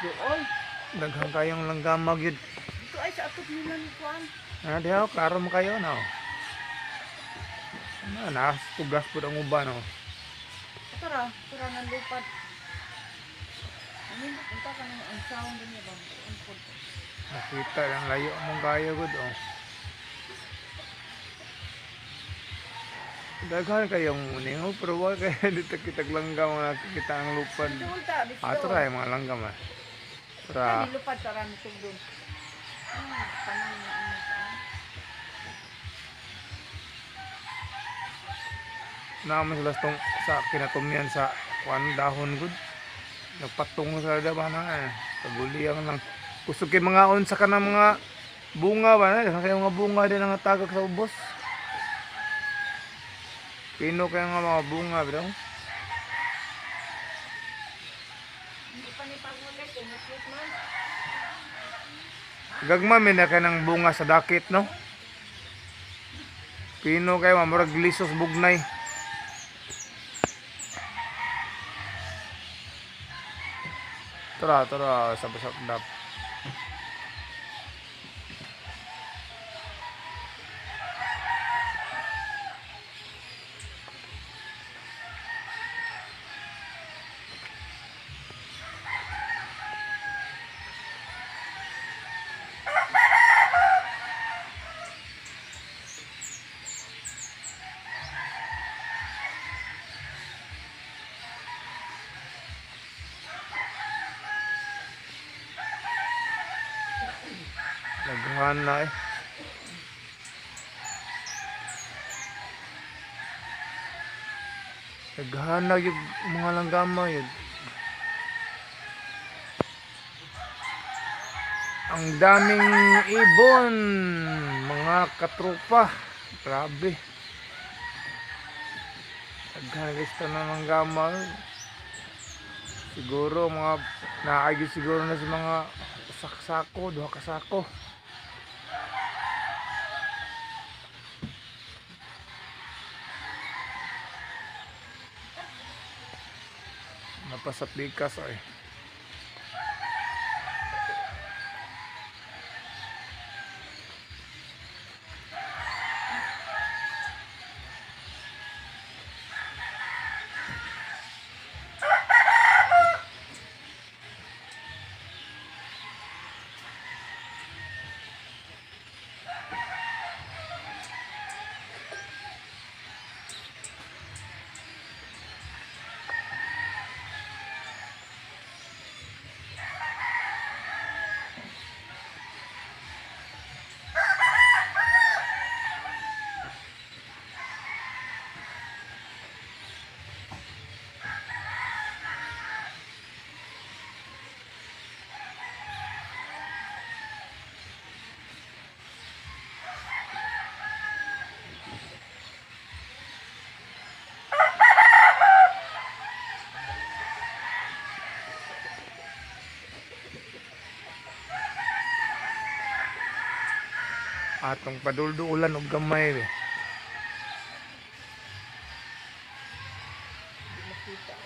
Doon. Daghang kayong langgamag yun. Ito ay sa atop nila ni Juan. Dihaw, klaro mo kayo, no? Nakasugas po ang uban, no? Tara ng lupad. Amin, punta ka ng ang sound niya ba? Nakita lang layo mong kaya gud, oh. Daghan kayong uning, oh, pero wala kayo dito kitag langgam nakikita ang lupad. Doon ta, dito. Tara yung mga langgam, ah. Tara. Kani lupad tara ni tugdon. Panang na ano ka. Naman sila tong sa kinatumyan sa kuan dahon gud. Nagpatong sa daban na, paguliyang lang. Kusog kay mga unsa ka ng mga bunga ba na, kay mga bunga din ang tagak sa ubos. Pino kaya nga mga bunga, bro. Hindi pa ni pagmulay kay naslit man. Gagma min na kanang bunga sa dakit, no? Pino kay mamurag lisos bugnay. Tara sa basakdap. Naghan na eh. Naghan na yung mga langgama yun. Ang daming ibon, mga katropa. Grabe. Naghan gusto na langgama. Siguro mga naayos siguro na sa mga saksako, duha ka sako. Napasat likas ay. Atong padulduulan og gamay eh. Makita.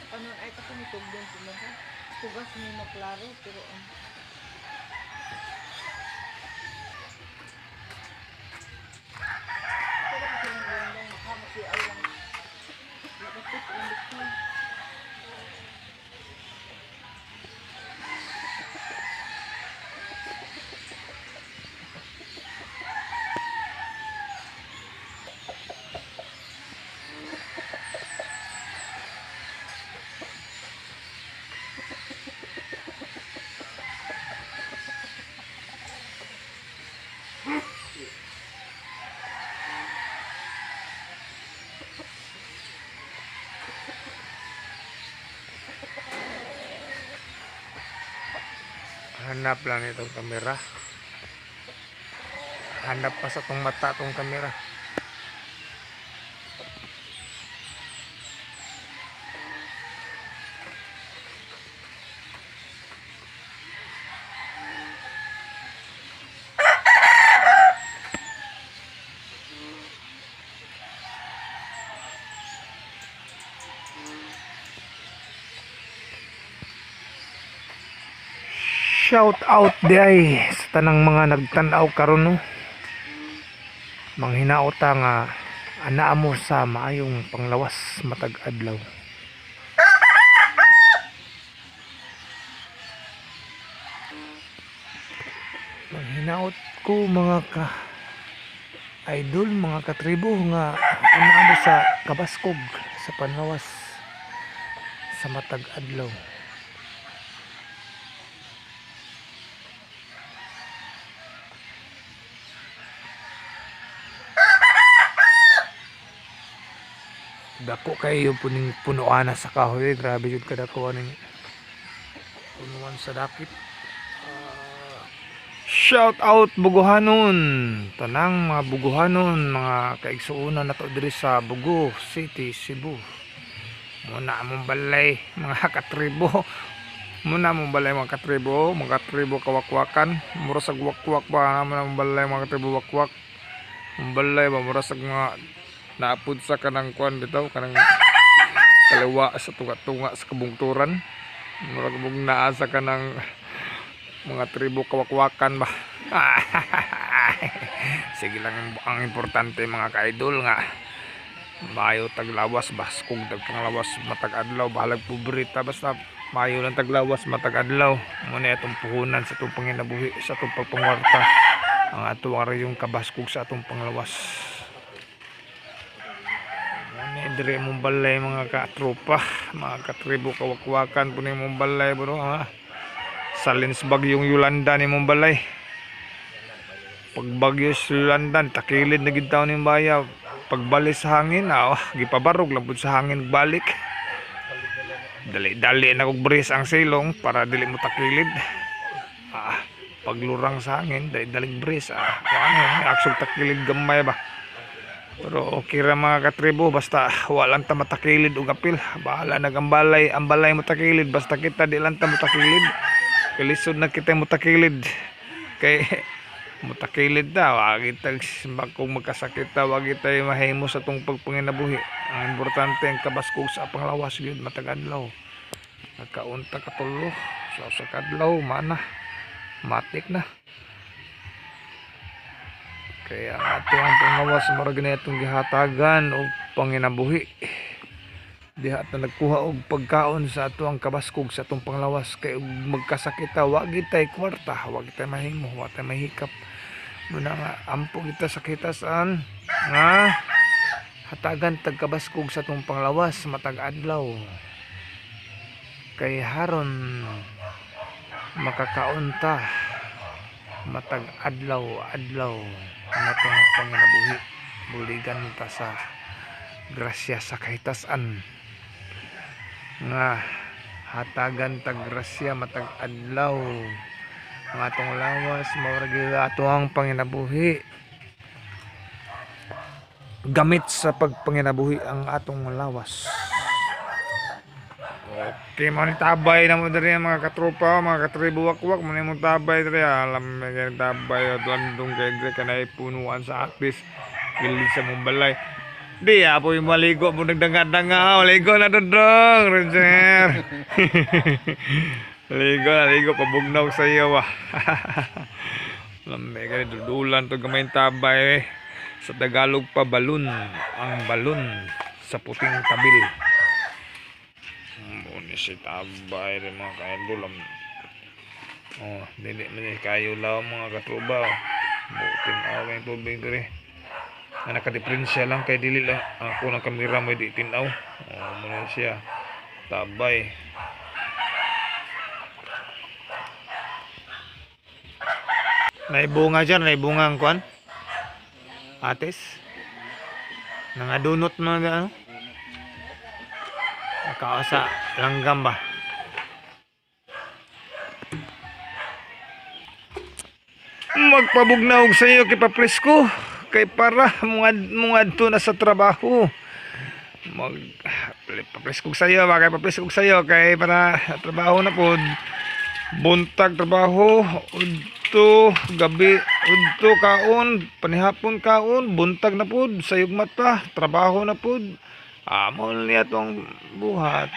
Ano ay kasi ni tugdon sila ka. Tugas ni maklaro pero Hanap lang itong kamera. Hanap pa sa tong mata tong kamera. Shout out di ay sa tanang mga nagtanaw karon no. Manghinaota nga anaa mo sa maayong panglawas matag adlaw. Manghinaot ko mga ka idol, mga katribo nga anaa mo sa kabaskog sa panlawas sa matag adlaw. Dako kayo puning punuan na sa kahoy, grabe jud kadako aning punuan sa dakit. Shout out Buguhanon, tanang mga Buguhanon, mga kaigsuonan nato diri sa Bugo City, Cebu. Muna among balay mga katribo. Muna among balay mga katribo kawakwakan. Murasag wakwak ba naman among balay mga katribo wakwak. Ang balay ba murasag mga naapod sa kanang kuan bitaw kanang kaliwa sa tunga-tunga sa kabungturan. Murag mong naa sa kanang mga tribo kawakwakan ba. Sige lang ang importante mga ka-idol nga mayo taglawas baskog tagpanglawas matag adlaw bahalag pobrita basta mayo lang taglawas matag adlaw muna itong puhunan sa itong panginabuhi sa itong pagpangwarta ang ato yung kabaskog sa atong panglawas. Dire mong balay mga katropa, mga katribo kawakwakan po ni mong balay bro ha. Salins bagyong Yolanda ni mong balay. Pag bagyo sa Yolanda, takilid na gid taon ni bayaw. Pagbalis sa hangin, gipabarog labod sa hangin balik. Dali-dali na kog bris ang silong para dili mo takilid. Paglurang sa hangin, dali-dalig bris aksog takilid gamay ba. Pero okay ra mga katribo basta walang ta matakilid og apil. Bahala nagambalay, ang balay mo takilid basta kita di lang ta matakilid. Kalisod na kita matakilid. Kay matakilid ta, wag kita kung magkasakit ta, wag kita mahimo sa tong pagpanginabuhi. Ang importante ang kabaskog sa panglawas gyud matag adlaw. Nagkaunta ka tulo sa kadlaw mana matik na. Kaya ato ang panglawas murag na itong gihatagan o panginabuhi. Diha ta nagkuha og pagkaon sa ato ang kabaskog sa atong panglawas kay magkasakit ta wag tay kwarta, wag tay mahimo, wag tay mahikap. Muna nga ampo kita sakita saan nga hatagan tag kabaskog sa atong panglawas matag adlaw. Kay haron makakaon ta matag adlaw natong panginabuhi buligan ta sa grasya sa kahitasan nga hatagan tag grasya matag adlaw ang atong lawas maurag ato ang panginabuhi gamit sa pagpanginabuhi ang atong lawas. Okay, mga tabay na mo diri mga katropa, mga katribo wakwak, mo mo tabay diri, alam mga tabay landong kay diri kanay punuan sa aktis, gilid sa mong balay. Di apo yung maligo mo nagdanga-danga, maligo na dodong, Roger. Ligo pabugnaw sa iyo ah. Alam mga dudulan to gamay tabay sa Tagalog pa balon, ang balon sa puting tabil. Si tabay rin mga kaidol dili man kayo lang mga katruba buting away tubig diri na nakadiferensya lang kay dili lang ako ng kamera mo di tinaw muna siya tabay naibunga dyan naibunga ang kuan atis nangadunot mga nakaasa langgam ba magpabugnaw sa iyo kay papresko kay para mungad to na sa trabaho papresko sa iyo kay papresko sa iyo kay para trabaho na pod buntag trabaho udto gabi udto kaon panihapon kaon buntag na pod sayugmat pa trabaho na pod amol niya tong buhat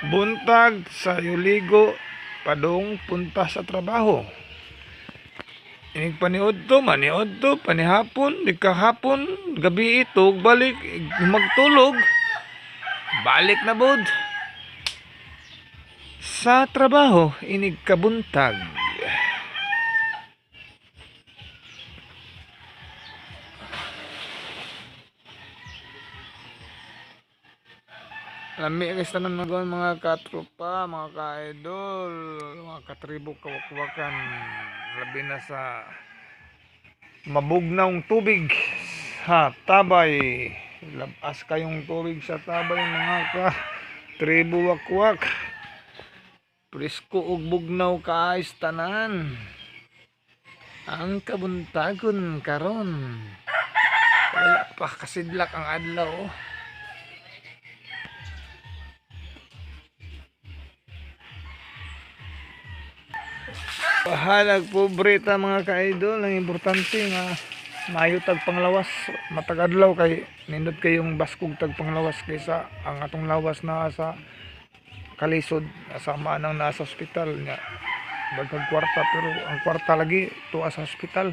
buntag sa yuligo padung punta sa trabaho. Inig paniod to, maniod to, panihapon, di kahapon, gabi ito, balik, magtulog, balik na bod. Sa trabaho, inig kabuntag. Lami guys tanan mga katropa, mga ka-idol, mga katribo kawak-wakan. Labi na sa mabugnaw tubig sa tabay. Labas kayong tubig sa tabay mga katribo wakwak. Presko ug bugnaw kaayos tanan. Ang kabuntagon karon. Wala pa kasidlak ang adlaw. Bahalag pobreta mga ka-idol, ang importante nga maayo tag panglawas, matag adlaw kay nindot kayong baskog tag panglawas kaysa ang atong lawas na sa kalisod, sama nang nasa ospital nya bagag kwarta, pero ang kwarta lagi tuwa sa ospital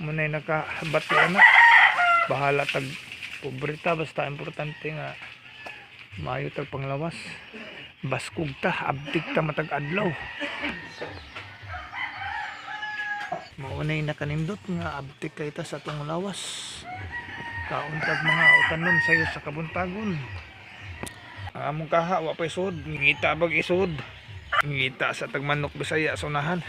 munay nakabati ana. Bahala tag pobreta, basta importante nga maayo tag panglawas, baskog ta, abtik ta matag adlaw. Maunay nakanindot nga abtik kay ta sa atong lawas. Kauntag mga utanon sayo sa kabuntagon. Among kaha wa pa isod, ngita bag isod. Ngita sa tagmanok Bisaya sa unahan.